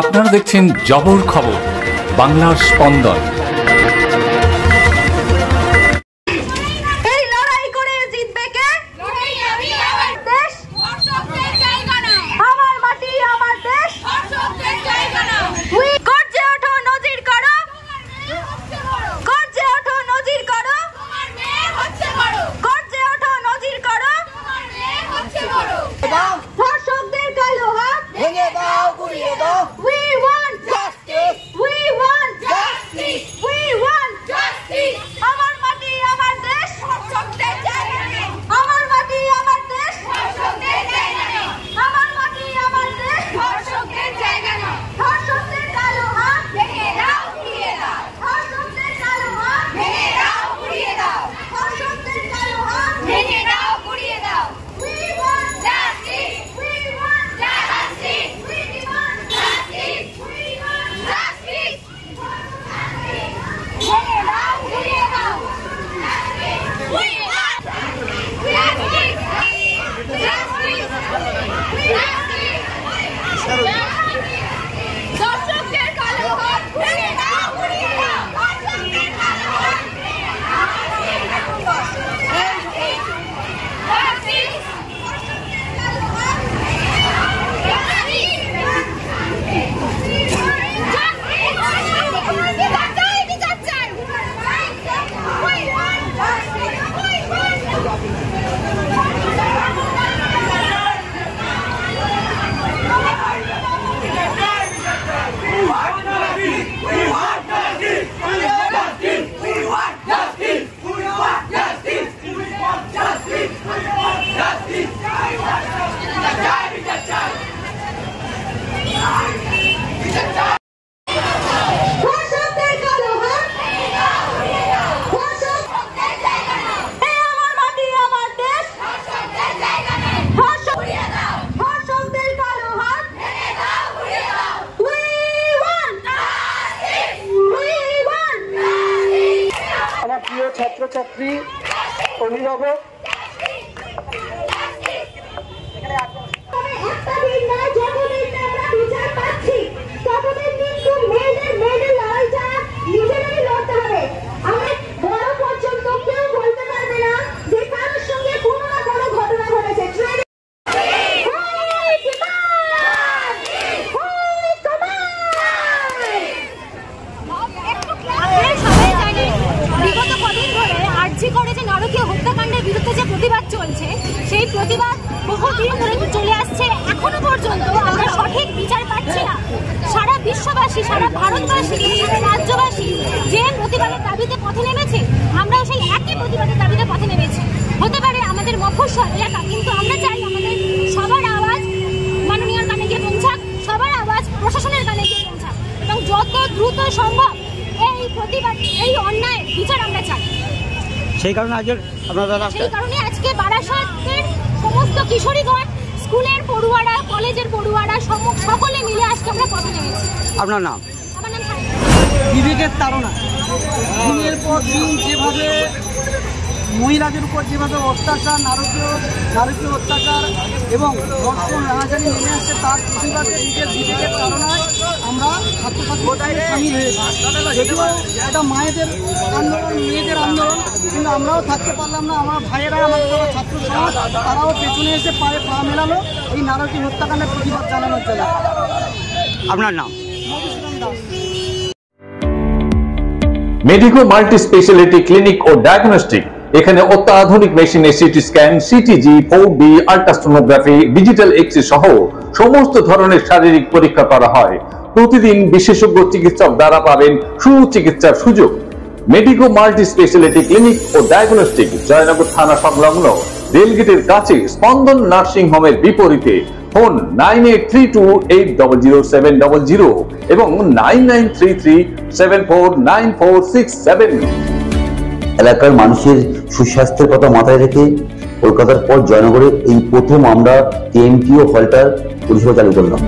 আপনারা দেখছেন জবর খবর, বাংলার স্পন্দন। ছাত্রছাত্রী, অভিভাবক, হত্যাকাণ্ডের বিরুদ্ধে যে প্রতিবাদ চলছে, সেই প্রতিবাদ বহুদিন ধরে চলে আসছে। এখনো পর্যন্ত আমরা সঠিক বিচার পাচ্ছি না। সারা বিশ্ববাসী, সারা ভারতবাসী, সারা রাজ্যবাসী যে প্রতিবাদের দাবিতে পথে নেমেছে, আমরাও সেই একই প্রতিবাদের দাবিতে পথে নেমেছি। হতে পারে আমাদের মফস্বল এলাকা, কিন্তু আমরা চাই আমাদের সবার আওয়াজ মাননীয় কানে গিয়ে পৌঁছাক, সবার আওয়াজ প্রশাসনের কানে গিয়ে পৌঁছাক, এবং যত দ্রুত সম্ভব এই প্রতিবাদ, এই অন্যায় বিচার আমরা চাই। সেই কারণে আজকে বারাসাতের সমস্ত কিশোরীগণ, স্কুলের পড়ুয়ারা, কলেজের পড়ুয়ারা সকলে মিলে আজকে আমরা পথে নেমেছি। আপনার নাম? আমার নাম বিবেকের তাড়না। দিনের পর দিন যেভাবে মহিলাদের উপর যেভাবে অত্যাচার, নারকীয় অত্যাচার এবং ধর্ষণ, রাহাজানি নেমে আসছে, তার প্রতিবাদে নিজের বিবেকের তাড়নায় আমরা ছাত্রছাত্রীদের সামিল হয়েছি। যদিও এটা মায়েদের আন্দোলন, মেয়েদের আন্দোলন, কিন্তু আমরাও থাকতে পারলাম না। আমার ভাইয়েরা, আমাদের যারা ছাত্র সমাজ, তারাও পেছনে এসে পায়ে পা মেলালো এই নারকীয় হত্যাকাণ্ডের প্রতিবাদ জানানোর জন্য। আপনার নাম? মেডিকো মাল্টি স্পেশালিটি ক্লিনিক ও ডায়াগনস্টিক। এখানে অত্যাধুনিক মেশিনে CT scan, CTG, 4D, ultrasonography, digital X-ray সহ সমস্ত ধরনের শারীরিক পরীক্ষা করা হয়। প্রতিদিন বিশেষজ্ঞ চিকিৎসক দ্বারা পাবেন সুচিকিৎসার সুযোগ। মেডিকো মাল্টি স্পেশালিটি ক্লিনিক ও ডায়াগনস্টিক, জয়নগর থানা সংলগ্ন, রেলগেটের কাছে, স্পন্দন নার্সিং হোমের বিপরীতে। ফোন 9832800700 এবং 9933749467। এলাকার মানুষের সুস্বাস্থ্যের কথা মাথায় রেখে কলকাতার পর জয়নগরে এই প্রথম আমরা কেএমটিও হলটার পরিষেবা চালু করলাম।